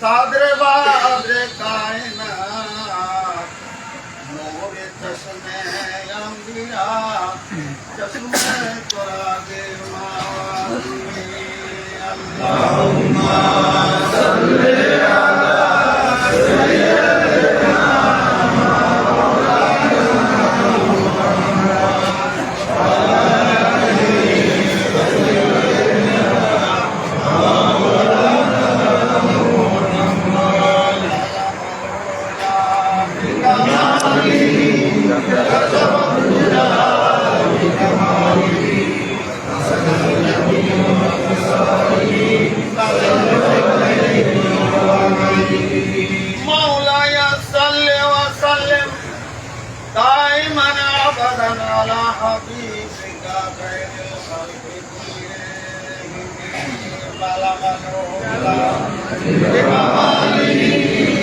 सादरे बादरे कायनात नूरे चश्मे अंबिया चश्मे तुरागे मावाली अल्लाहुम्मा सल्ली अला सय्यिदिना مولاي صل وسلم دائما ابدا على حبيبك خير الخلق كلهم بلغ العلا بكماله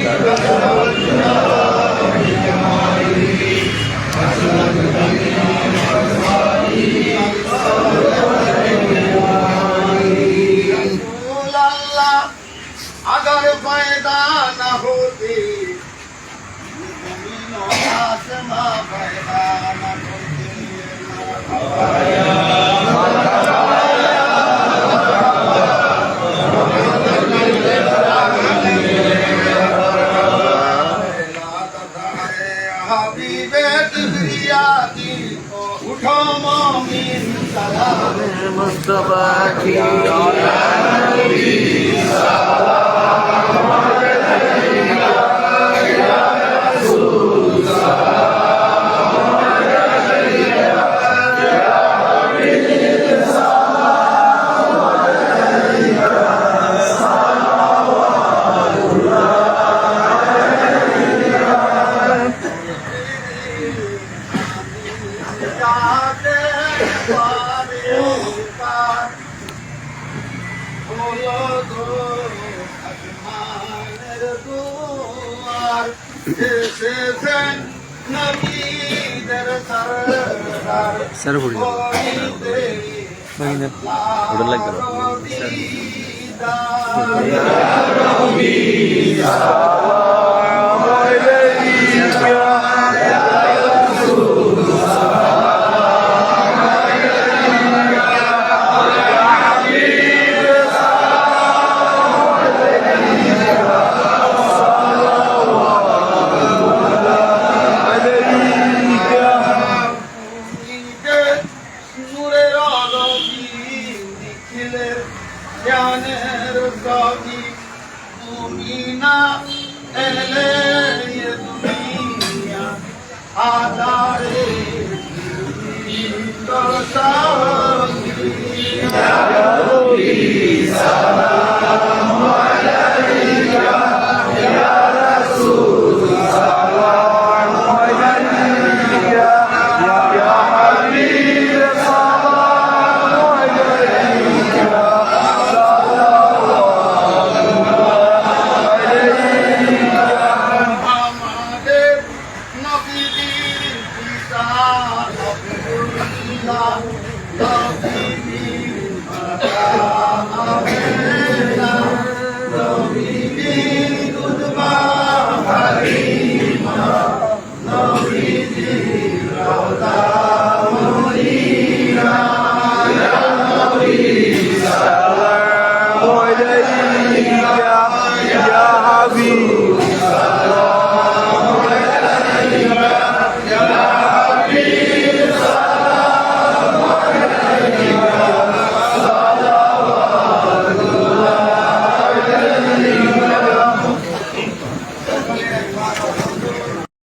كسر الجلال بجماله حسن अगर पैदा न होती जमीन और आसमां पैदा न होती हबीबे किबरिया की उठो मोमिन सलाम मुस्तफा की सर उड़ लग